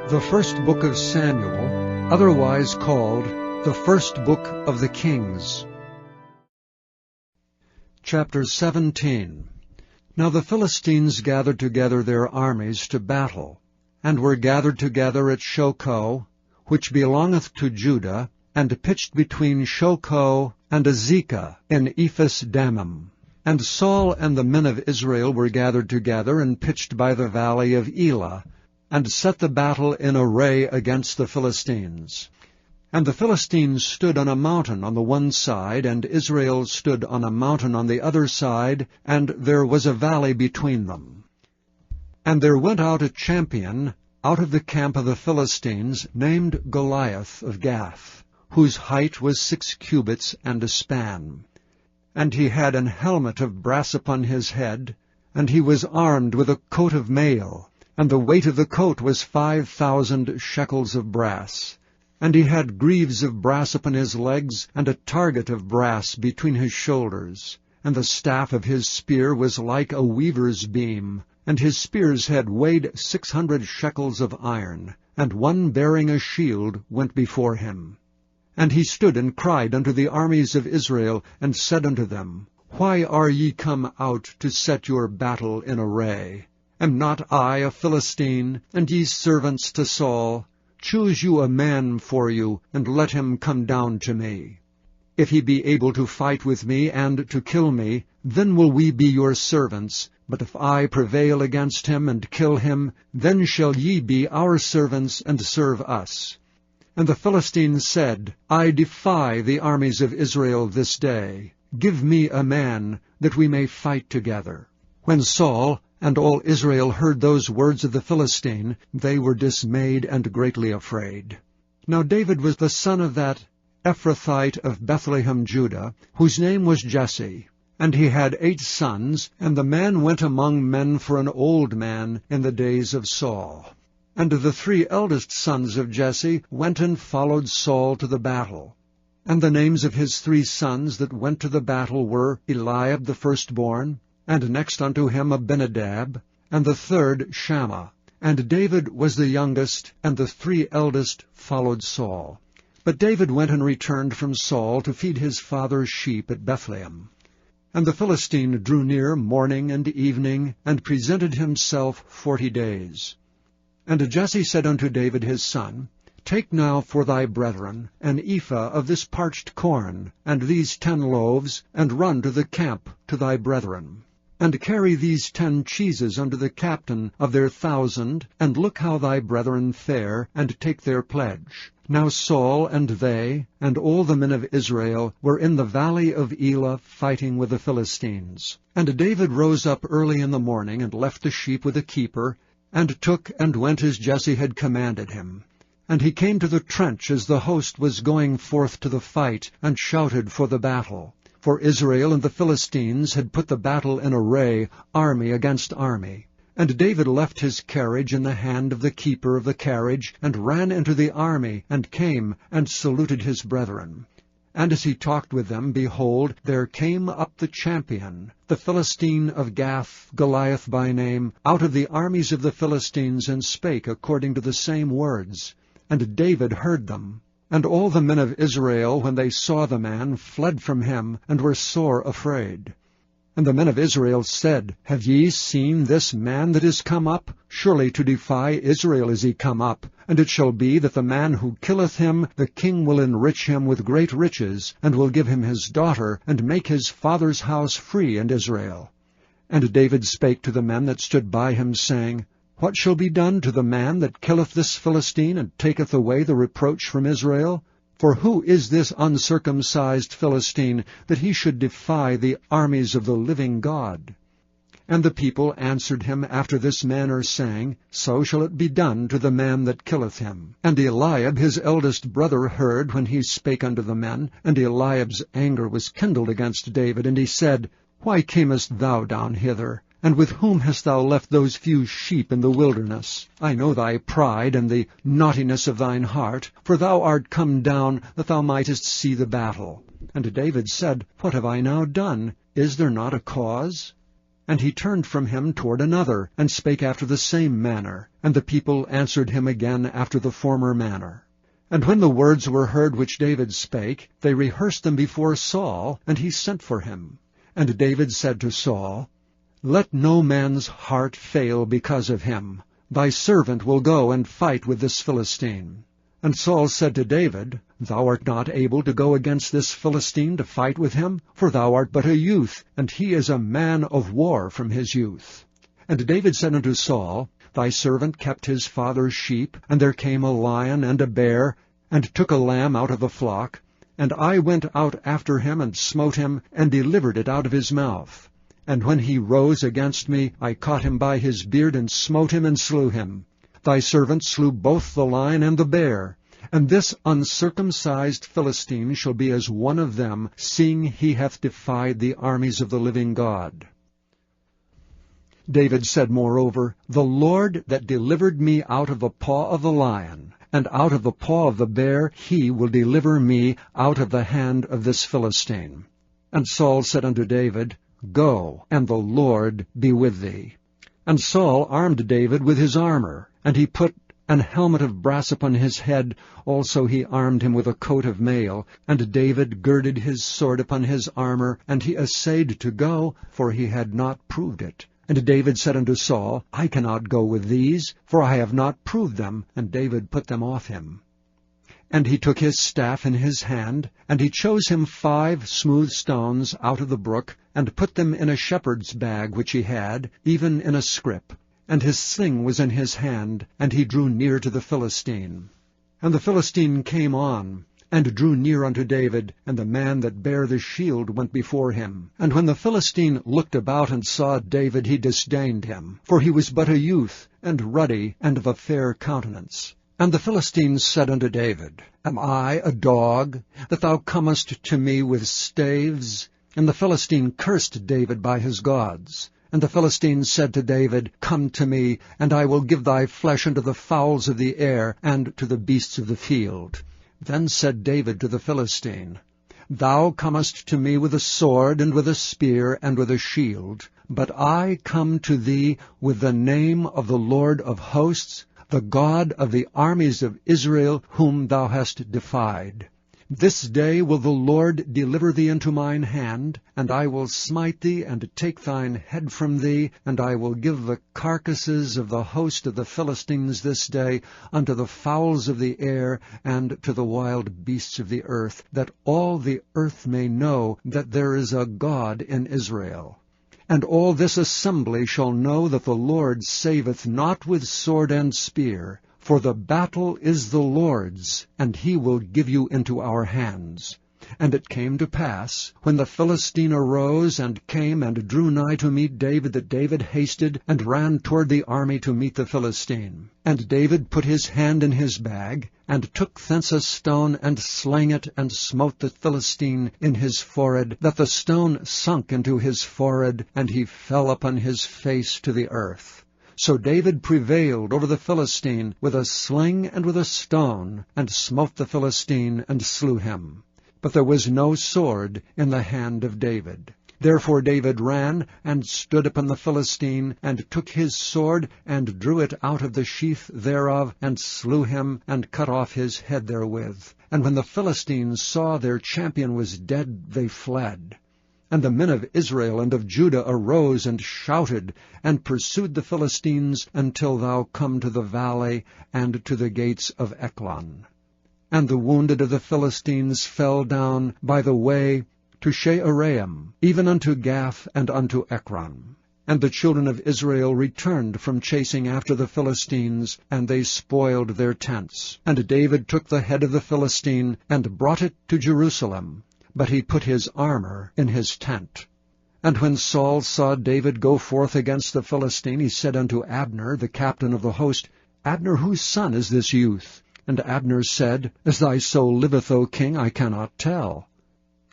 The first book of Samuel, otherwise called the first book of the Kings. Chapter 17. Now the Philistines gathered together their armies to battle, and were gathered together at Shochoh, which belongeth to Judah, and pitched between Shochoh and Azekah in Ephes-dammim. And Saul and the men of Israel were gathered together, and pitched by the valley of Elah, and set the battle in array against the Philistines. And the Philistines stood on a mountain on the one side, and Israel stood on a mountain on the other side, and there was a valley between them. And there went out a champion out of the camp of the Philistines, named Goliath of Gath, whose height was 6 cubits and a span. And he had an helmet of brass upon his head, and he was armed with a coat of mail, and the weight of the coat was 5,000 shekels of brass. And he had greaves of brass upon his legs, and a target of brass between his shoulders. And the staff of his spear was like a weaver's beam, and his spear's head weighed 600 shekels of iron, and one bearing a shield went before him. And he stood and cried unto the armies of Israel, and said unto them, Why are ye come out to set your battle in array? Am not I a Philistine, and ye servants to Saul? Choose you a man for you, and let him come down to me. If he be able to fight with me, and to kill me, then will we be your servants. But if I prevail against him, and kill him, then shall ye be our servants, and serve us. And the Philistines said, I defy the armies of Israel this day. Give me a man, that we may fight together. When Saul and all Israel heard those words of the Philistine, they were dismayed and greatly afraid. Now David was the son of that Ephrathite of Bethlehem, Judah, whose name was Jesse. And he had 8 sons, and the man went among men for an old man in the days of Saul. And the 3 eldest sons of Jesse went and followed Saul to the battle. And the names of his 3 sons that went to the battle were Eliab the firstborn, and next unto him Abinadab, and the 3rd Shammah. And David was the youngest, and the 3 eldest followed Saul. But David went and returned from Saul to feed his father's sheep at Bethlehem. And the Philistine drew near morning and evening, and presented himself 40 days. And Jesse said unto David his son, Take now for thy brethren an ephah of this parched corn, and these 10 loaves, and run to the camp to thy brethren. And carry these 10 cheeses unto the captain of their 1,000, and look how thy brethren fare, and take their pledge. Now Saul and they, and all the men of Israel, were in the valley of Elah fighting with the Philistines. And David rose up early in the morning, and left the sheep with a keeper, and took and went as Jesse had commanded him. And he came to the trench as the host was going forth to the fight, and shouted for the battle. For Israel and the Philistines had put the battle in array, army against army. And David left his carriage in the hand of the keeper of the carriage, and ran into the army, and came and saluted his brethren. And as he talked with them, behold, there came up the champion, the Philistine of Gath, Goliath by name, out of the armies of the Philistines, and spake according to the same words. And David heard them. And all the men of Israel, when they saw the man, fled from him, and were sore afraid. And the men of Israel said, Have ye seen this man that is come up? Surely to defy Israel is he come up. And it shall be that the man who killeth him, the king will enrich him with great riches, and will give him his daughter, and make his father's house free in Israel. And David spake to the men that stood by him, saying, What shall be done to the man that killeth this Philistine, and taketh away the reproach from Israel? For who is this uncircumcised Philistine, that he should defy the armies of the living God? And the people answered him after this manner, saying, So shall it be done to the man that killeth him. And Eliab his eldest brother heard when he spake unto the men, and Eliab's anger was kindled against David, and he said, Why camest thou down hither? And with whom hast thou left those few sheep in the wilderness? I know thy pride and the naughtiness of thine heart, for thou art come down that thou mightest see the battle. And David said, What have I now done? Is there not a cause? And he turned from him toward another, and spake after the same manner. And the people answered him again after the former manner. And when the words were heard which David spake, they rehearsed them before Saul, and he sent for him. And David said to Saul, Let no man's heart fail because of him. Thy servant will go and fight with this Philistine. And Saul said to David, Thou art not able to go against this Philistine to fight with him, for thou art but a youth, and he is a man of war from his youth. And David said unto Saul, Thy servant kept his father's sheep, and there came a lion and a bear, and took a lamb out of the flock. And I went out after him, and smote him, and delivered it out of his mouth. And when he rose against me, I caught him by his beard, and smote him, and slew him. Thy servant slew both the lion and the bear. And this uncircumcised Philistine shall be as one of them, seeing he hath defied the armies of the living God. David said moreover, The Lord that delivered me out of the paw of the lion, and out of the paw of the bear, he will deliver me out of the hand of this Philistine. And Saul said unto David, Go, and the Lord be with thee. And Saul armed David with his armor, and he put an helmet of brass upon his head. Also he armed him with a coat of mail. And David girded his sword upon his armor, and he essayed to go, for he had not proved it. And David said unto Saul, I cannot go with these, for I have not proved them. And David put them off him. And he took his staff in his hand, and he chose him 5 smooth stones out of the brook, and put them in a shepherd's bag which he had, even in a scrip. And his sling was in his hand, and he drew near to the Philistine. And the Philistine came on, and drew near unto David, and the man that bare the shield went before him. And when the Philistine looked about and saw David, he disdained him, for he was but a youth, and ruddy, and of a fair countenance. And the Philistine said unto David, Am I a dog, that thou comest to me with staves? And the Philistine cursed David by his gods. And the Philistine said to David, Come to me, and I will give thy flesh unto the fowls of the air, and to the beasts of the field. Then said David to the Philistine, Thou comest to me with a sword, and with a spear, and with a shield. But I come to thee with the name of the Lord of hosts, the God of the armies of Israel, whom thou hast defied. This day will the Lord deliver thee into mine hand, and I will smite thee, and take thine head from thee, and I will give the carcasses of the host of the Philistines this day unto the fowls of the air, and to the wild beasts of the earth, that all the earth may know that there is a God in Israel. And all this assembly shall know that the Lord saveth not with sword and spear, for the battle is the Lord's, and he will give you into our hands. And it came to pass, when the Philistine arose and came and drew nigh to meet David, that David hasted and ran toward the army to meet the Philistine. And David put his hand in his bag, and took thence a stone, and slang it, and smote the Philistine in his forehead, that the stone sunk into his forehead, and he fell upon his face to the earth. So David prevailed over the Philistine with a sling and with a stone, and smote the Philistine, and slew him. But there was no sword in the hand of David. Therefore David ran, and stood upon the Philistine, and took his sword, and drew it out of the sheath thereof, and slew him, and cut off his head therewith. And when the Philistines saw their champion was dead, they fled. And the men of Israel and of Judah arose and shouted, and pursued the Philistines, until thou come to the valley, and to the gates of Ekron. And the wounded of the Philistines fell down by the way to Shearaim, even unto Gath, and unto Ekron. And the children of Israel returned from chasing after the Philistines, and they spoiled their tents. And David took the head of the Philistine, and brought it to Jerusalem. But he put his armor in his tent. And when Saul saw David go forth against the Philistine, he said unto Abner, the captain of the host, Abner, whose son is this youth? And Abner said, As thy soul liveth, O king, I cannot tell.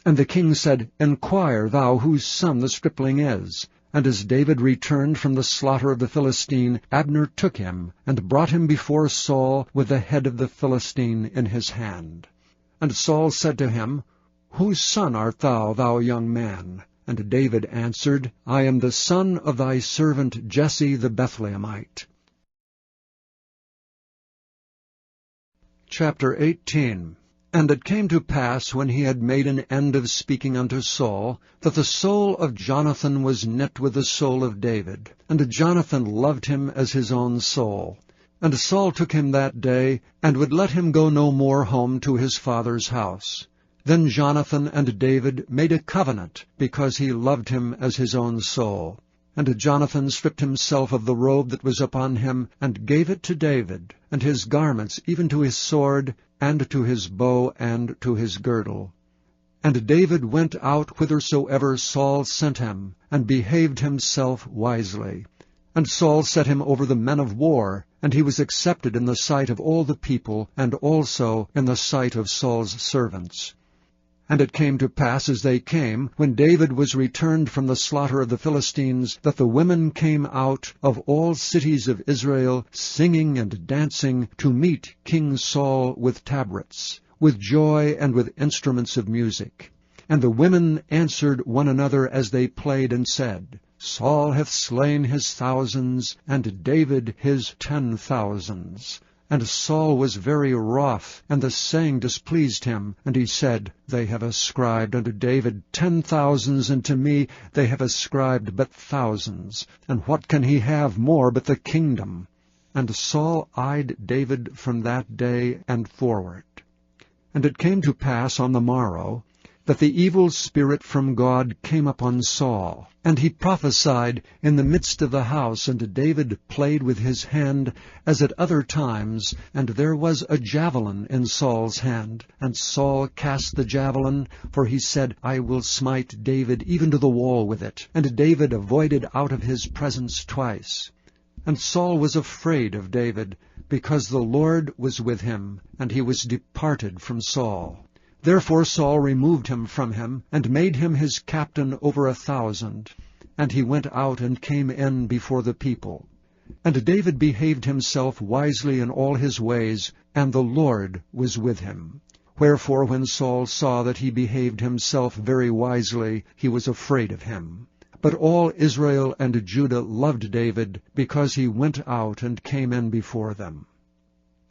And the king said, Enquire thou whose son the stripling is. And as David returned from the slaughter of the Philistine, Abner took him, and brought him before Saul with the head of the Philistine in his hand. And Saul said to him, Whose son art thou, thou young man? And David answered, I am the son of thy servant Jesse the Bethlehemite. Chapter 18. And it came to pass, when he had made an end of speaking unto Saul, that the soul of Jonathan was knit with the soul of David, and Jonathan loved him as his own soul. And Saul took him that day, and would let him go no more home to his father's house. Then Jonathan and David made a covenant, because he loved him as his own soul. And Jonathan stripped himself of the robe that was upon him, and gave it to David, and his garments, even to his sword, and to his bow, and to his girdle. And David went out whithersoever Saul sent him, and behaved himself wisely. And Saul set him over the men of war, and he was accepted in the sight of all the people, and also in the sight of Saul's servants. And it came to pass, as they came, when David was returned from the slaughter of the Philistines, that the women came out of all cities of Israel, singing and dancing, to meet King Saul with tabrets, with joy and with instruments of music. And the women answered one another as they played, and said, Saul hath slain his thousands, and David his 10,000s. And Saul was very wroth, and the saying displeased him. And he said, They have ascribed unto David 10,000s, and to me they have ascribed but thousands. And what can he have more but the kingdom? And Saul eyed David from that day and forward. And it came to pass on the morrow, that the evil spirit from God came upon Saul, and he prophesied in the midst of the house, and David played with his hand as at other times, and there was a javelin in Saul's hand. And Saul cast the javelin, for he said, I will smite David even to the wall with it. And David avoided out of his presence twice. And Saul was afraid of David, because the Lord was with him, and he was departed from Saul. Therefore Saul removed him from him, and made him his captain over 1,000. And he went out and came in before the people. And David behaved himself wisely in all his ways, and the Lord was with him. Wherefore when Saul saw that he behaved himself very wisely, he was afraid of him. But all Israel and Judah loved David, because he went out and came in before them.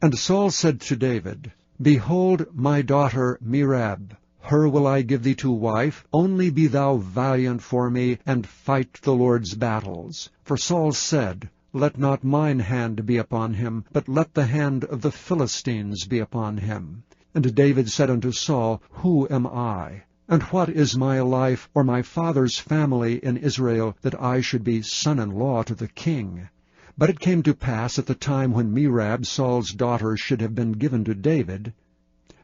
And Saul said to David, Behold my daughter Merab, her will I give thee to wife, only be thou valiant for me, and fight the Lord's battles. For Saul said, Let not mine hand be upon him, but let the hand of the Philistines be upon him. And David said unto Saul, Who am I? And what is my life or my father's family in Israel, that I should be son-in-law to the king? But it came to pass at the time when Merab, Saul's daughter, should have been given to David,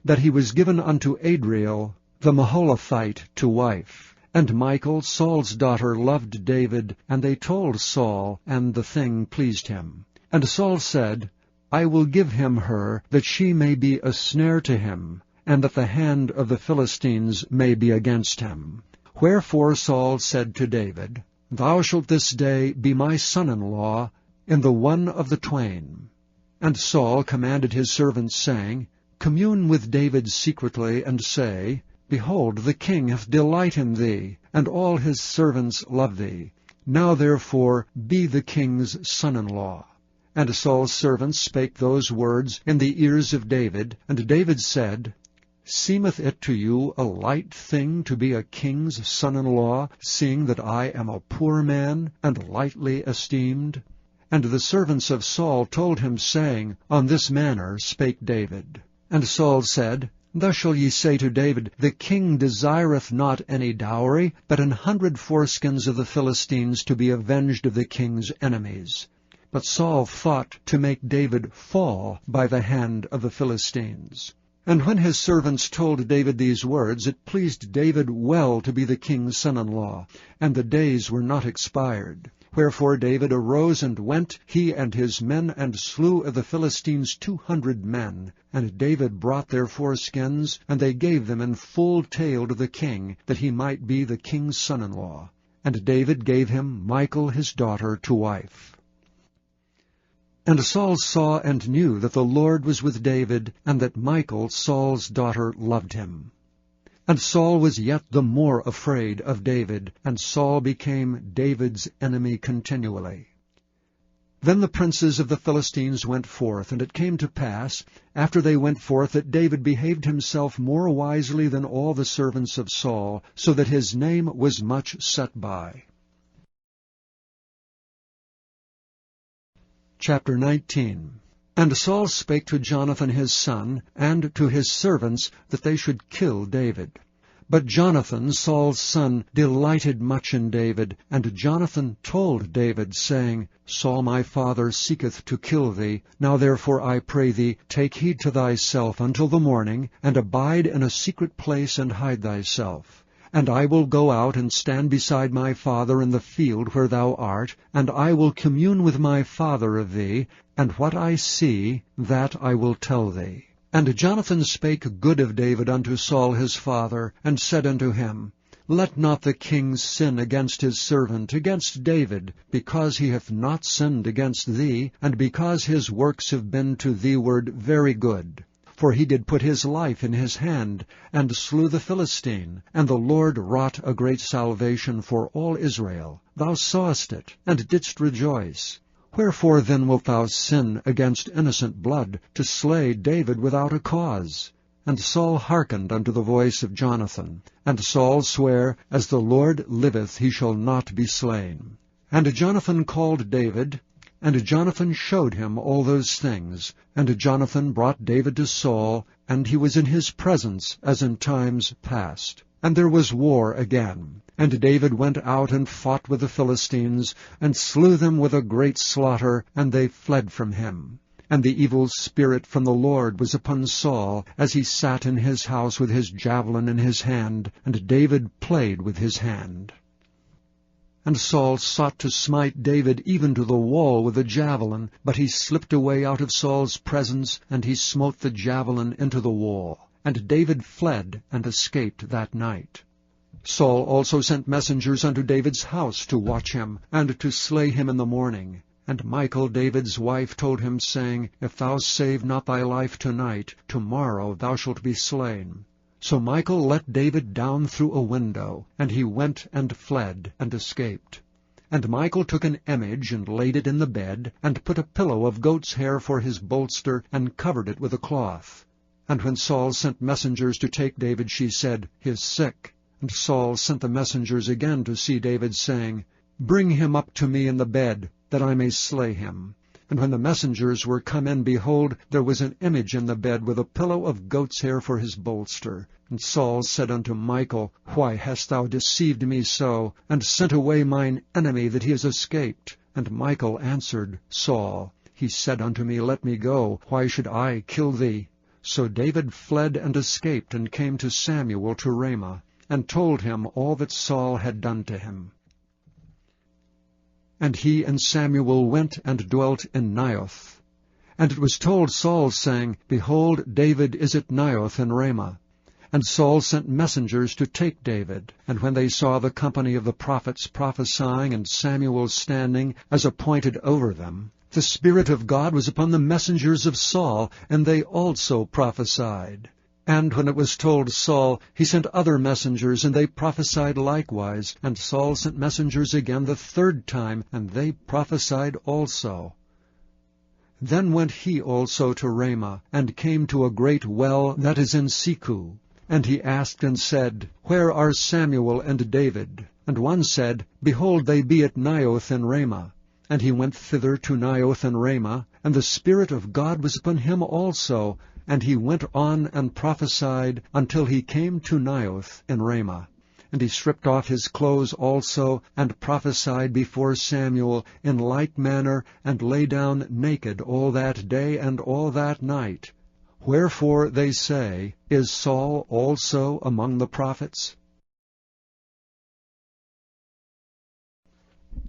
that he was given unto Adriel the Maholathite to wife. And Michal, Saul's daughter, loved David, and they told Saul, and the thing pleased him. And Saul said, I will give him her, that she may be a snare to him, and that the hand of the Philistines may be against him. Wherefore Saul said to David, Thou shalt this day be my son-in-law, in the one of the twain. And Saul commanded his servants, saying, Commune with David secretly, and say, Behold, the king hath delight in thee, and all his servants love thee. Now therefore be the king's son-in-law. And Saul's servants spake those words in the ears of David. And David said, Seemeth it to you a light thing to be a king's son-in-law, seeing that I am a poor man, and lightly esteemed? And the servants of Saul told him, saying, On this manner spake David. And Saul said, Thus shall ye say to David, The king desireth not any dowry, but 100 foreskins of the Philistines, to be avenged of the king's enemies. But Saul thought to make David fall by the hand of the Philistines. And when his servants told David these words, it pleased David well to be the king's son-in-law, and the days were not expired. Wherefore David arose and went, he and his men, and slew of the Philistines 200 men. And David brought their foreskins, and they gave them in full tale to the king, that he might be the king's son-in-law. And David gave him Michal his daughter to wife. And Saul saw and knew that the Lord was with David, and that Michal, Saul's daughter, loved him. And Saul was yet the more afraid of David, and Saul became David's enemy continually. Then the princes of the Philistines went forth, and it came to pass, after they went forth, that David behaved himself more wisely than all the servants of Saul, so that his name was much set by. Chapter 19. And Saul spake to Jonathan his son, and to his servants, that they should kill David. But Jonathan, Saul's son, delighted much in David. And Jonathan told David, saying, Saul my father seeketh to kill thee. Now therefore I pray thee, take heed to thyself until the morning, and abide in a secret place, and hide thyself. And I will go out and stand beside my father in the field where thou art, and I will commune with my father of thee, and what I see, that I will tell thee. And Jonathan spake good of David unto Saul his father, and said unto him, Let not the king sin against his servant, against David, because he hath not sinned against thee, and because his works have been to thee-ward very good. For he did put his life in his hand, and slew the Philistine, and the Lord wrought a great salvation for all Israel. Thou sawest it, and didst rejoice. Wherefore then wilt thou sin against innocent blood, to slay David without a cause? And Saul hearkened unto the voice of Jonathan. And Saul sware, As the Lord liveth, he shall not be slain. And Jonathan called David, and Jonathan showed him all those things. And Jonathan brought David to Saul, and he was in his presence as in times past. And there was war again. And David went out and fought with the Philistines, and slew them with a great slaughter, and they fled from him. And the evil spirit from the Lord was upon Saul, as he sat in his house with his javelin in his hand, and David played with his hand. And Saul sought to smite David even to the wall with a javelin, but he slipped away out of Saul's presence, and he smote the javelin into the wall. And David fled and escaped that night. Saul also sent messengers unto David's house to watch him, and to slay him in the morning. And Michal David's wife told him, saying, If thou save not thy life tonight, tomorrow thou shalt be slain. So Michal let David down through a window, and he went and fled, and escaped. And Michal took an image, and laid it in the bed, and put a pillow of goat's hair for his bolster, and covered it with a cloth. And when Saul sent messengers to take David, she said, He is sick. And Saul sent the messengers again to see David, saying, Bring him up to me in the bed, that I may slay him. And when the messengers were come in, behold, there was an image in the bed, with a pillow of goat's hair for his bolster. And Saul said unto Michal, Why hast thou deceived me so, and sent away mine enemy, that he is escaped? And Michal answered Saul, He said unto me, Let me go, why should I kill thee? So David fled and escaped, and came to Samuel to Ramah, and told him all that Saul had done to him. And he and Samuel went and dwelt in Naioth. And it was told Saul, saying, Behold, David is at Naioth in Ramah. And Saul sent messengers to take David. And when they saw the company of the prophets prophesying, and Samuel standing as appointed over them, the Spirit of God was upon the messengers of Saul, and they also prophesied. And when it was told Saul, he sent other messengers, and they prophesied likewise. And Saul sent messengers again the third time, and they prophesied also. Then went he also to Ramah, and came to a great well that is in Seku. And he asked and said, Where are Samuel and David? And one said, Behold, they be at Naioth in Ramah. And he went thither to Naioth in Ramah, and the Spirit of God was upon him also. And he went on and prophesied until he came to Naioth in Ramah. And he stripped off his clothes also, and prophesied before Samuel in like manner, and lay down naked all that day and all that night. Wherefore they say, Is Saul also among the prophets?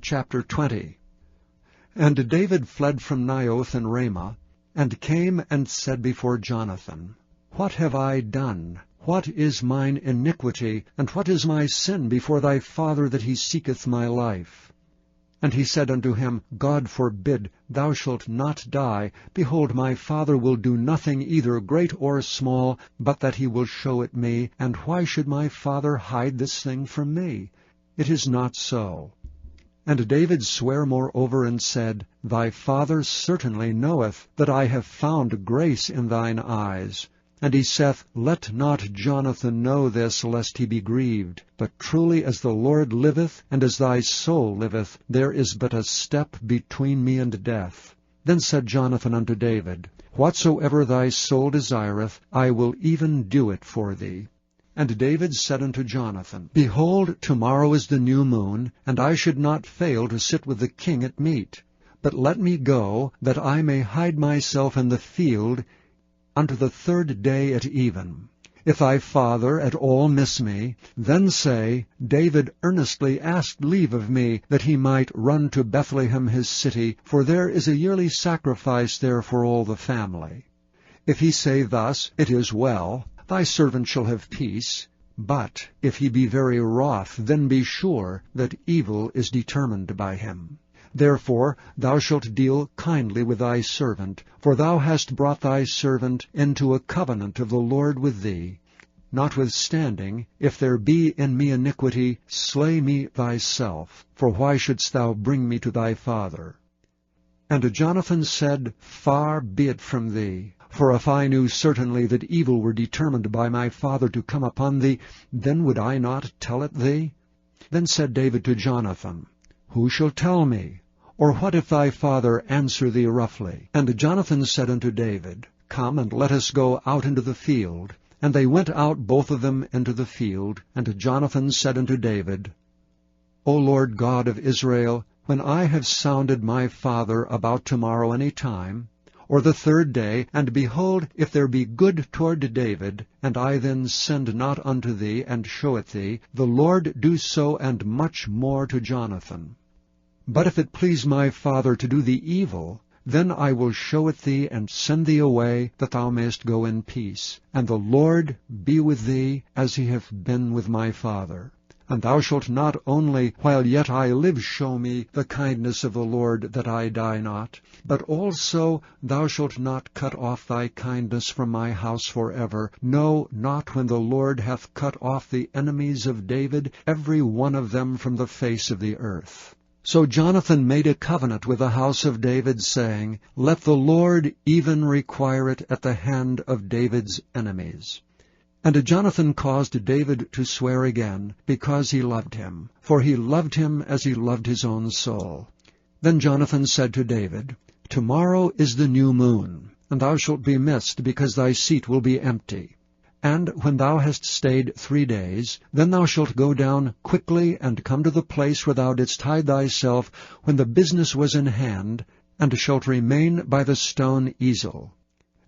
Chapter 20. And David fled from Naioth in Ramah, and came and said before Jonathan, What have I done? What is mine iniquity, and what is my sin before thy father, that he seeketh my life? And he said unto him, God forbid, thou shalt not die. Behold, my father will do nothing either great or small, but that he will show it me. And why should my father hide this thing from me? It is not so. And David sware moreover, and said, Thy father certainly knoweth that I have found grace in thine eyes. And he saith, Let not Jonathan know this, lest he be grieved. But truly as the Lord liveth, and as thy soul liveth, there is but a step between me and death. Then said Jonathan unto David, Whatsoever thy soul desireth, I will even do it for thee. And David said unto Jonathan, Behold, tomorrow is the new moon, and I should not fail to sit with the king at meat. But let me go, that I may hide myself in the field, unto the 3rd day at even. If thy father at all miss me, then say, David earnestly asked leave of me, that he might run to Bethlehem his city, for there is a yearly sacrifice there for all the family. If he say thus, It is well, thy servant shall have peace. But if he be very wroth, then be sure that evil is determined by him. Therefore thou shalt deal kindly with thy servant, for thou hast brought thy servant into a covenant of the Lord with thee. Notwithstanding, if there be in me iniquity, slay me thyself, for why shouldst thou bring me to thy father? And Jonathan said, Far be it from thee, for if I knew certainly that evil were determined by my father to come upon thee, then would I not tell it thee? Then said David to Jonathan, Who shall tell me? Or what if thy father answer thee roughly? And Jonathan said unto David, Come, and let us go out into the field. And they went out both of them into the field. And Jonathan said unto David, O Lord God of Israel, when I have sounded my father about tomorrow any time, or the 3rd day, and behold, if there be good toward David, and I then send not unto thee, and show it thee, the Lord do so and much more to Jonathan. But if it please my father to do thee evil, then I will show it thee, and send thee away, that thou mayest go in peace. And the Lord be with thee, as he hath been with my father. And thou shalt not only, while yet I live, show me the kindness of the Lord, that I die not, but also thou shalt not cut off thy kindness from my house forever, no, not when the Lord hath cut off the enemies of David, every one of them from the face of the earth. So Jonathan made a covenant with the house of David, saying, Let the Lord even require it at the hand of David's enemies. And Jonathan caused David to swear again, because he loved him, for he loved him as he loved his own soul. Then Jonathan said to David, Tomorrow is the new moon, and thou shalt be missed, because thy seat will be empty. And when thou hast stayed 3 days, then thou shalt go down quickly, and come to the place where thou didst hide thyself when the business was in hand, and shalt remain by the stone easel.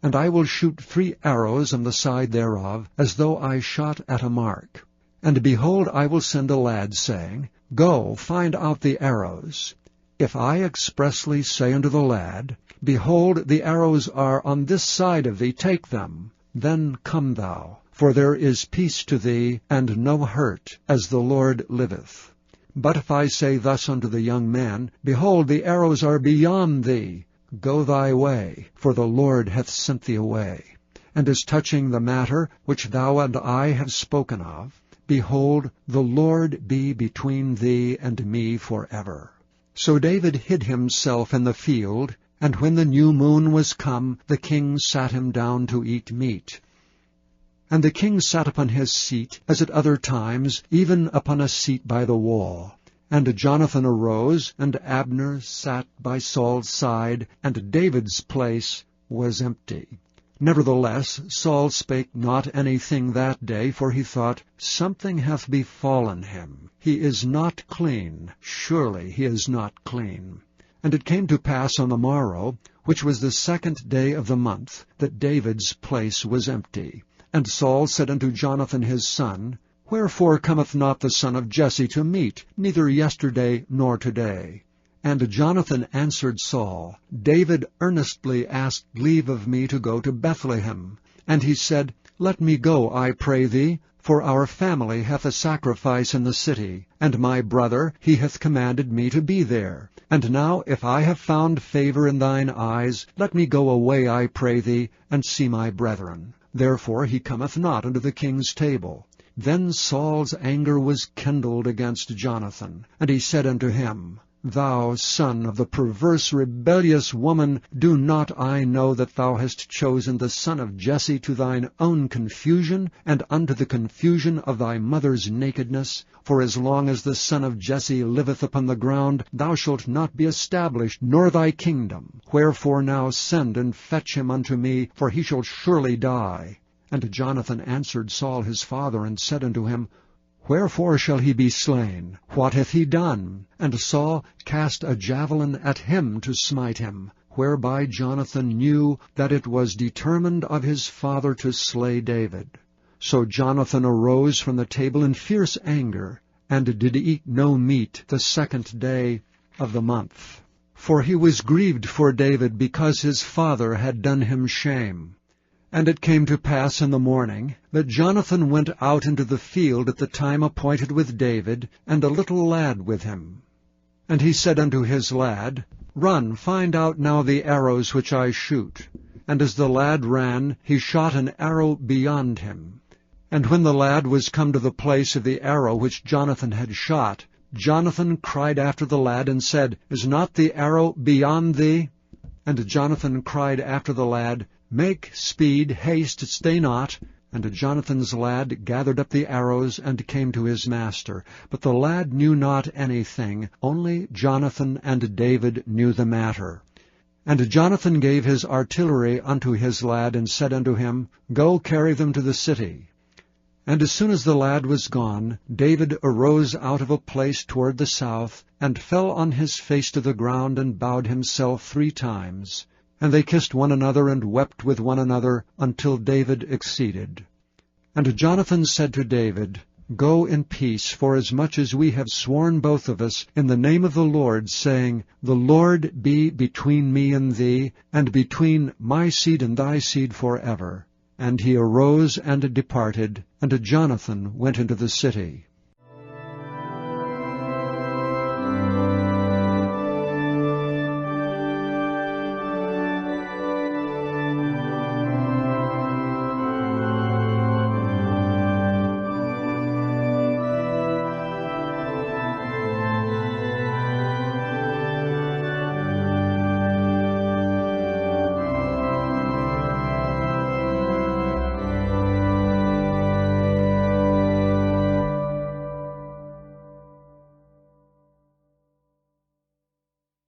And I will shoot 3 arrows on the side thereof, as though I shot at a mark. And behold, I will send a lad, saying, Go, find out the arrows. If I expressly say unto the lad, Behold, the arrows are on this side of thee, take them, then come thou, for there is peace to thee, and no hurt, as the Lord liveth. But if I say thus unto the young man, Behold, the arrows are beyond thee, go thy way, for the Lord hath sent thee away. And as touching the matter which thou and I have spoken of, behold, the Lord be between thee and me forever. So David hid himself in the field, and when the new moon was come, the king sat him down to eat meat. And the king sat upon his seat, as at other times, even upon a seat by the wall. And Jonathan arose, and Abner sat by Saul's side, and David's place was empty. Nevertheless Saul spake not anything that day, for he thought, Something hath befallen him. He is not clean. Surely he is not clean. And it came to pass on the morrow, which was the 2nd day of the month, that David's place was empty. And Saul said unto Jonathan his son, Wherefore cometh not the son of Jesse to meat, neither yesterday nor today? And Jonathan answered Saul, David earnestly asked leave of me to go to Bethlehem. And he said, Let me go, I pray thee, for our family hath a sacrifice in the city, and my brother, he hath commanded me to be there. And now, if I have found favor in thine eyes, let me go away, I pray thee, and see my brethren. Therefore he cometh not unto the king's table. Then Saul's anger was kindled against Jonathan, and he said unto him, Thou son of the perverse rebellious woman, do not I know that thou hast chosen the son of Jesse to thine own confusion, and unto the confusion of thy mother's nakedness? For as long as the son of Jesse liveth upon the ground, thou shalt not be established, nor thy kingdom. Wherefore now send and fetch him unto me, for he shall surely die. And Jonathan answered Saul his father, and said unto him, Wherefore shall he be slain? What hath he done? And Saul cast a javelin at him to smite him, whereby Jonathan knew that it was determined of his father to slay David. So Jonathan arose from the table in fierce anger, and did eat no meat the 2nd day of the month. For he was grieved for David, because his father had done him shame. And it came to pass in the morning that Jonathan went out into the field at the time appointed with David, and a little lad with him. And he said unto his lad, Run, find out now the arrows which I shoot. And as the lad ran, he shot an arrow beyond him. And when the lad was come to the place of the arrow which Jonathan had shot, Jonathan cried after the lad, and said, Is not the arrow beyond thee? And Jonathan cried after the lad, Make speed, haste, stay not. And Jonathan's lad gathered up the arrows, and came to his master. But the lad knew not anything, only Jonathan and David knew the matter. And Jonathan gave his artillery unto his lad, and said unto him, Go carry them to the city. And as soon as the lad was gone, David arose out of a place toward the south, and fell on his face to the ground, and bowed himself 3 times. And they kissed one another, and wept with one another, until David exceeded. And Jonathan said to David, Go in peace, forasmuch as we have sworn both of us in the name of the Lord, saying, The Lord be between me and thee, and between my seed and thy seed forever. And he arose and departed, and Jonathan went into the city.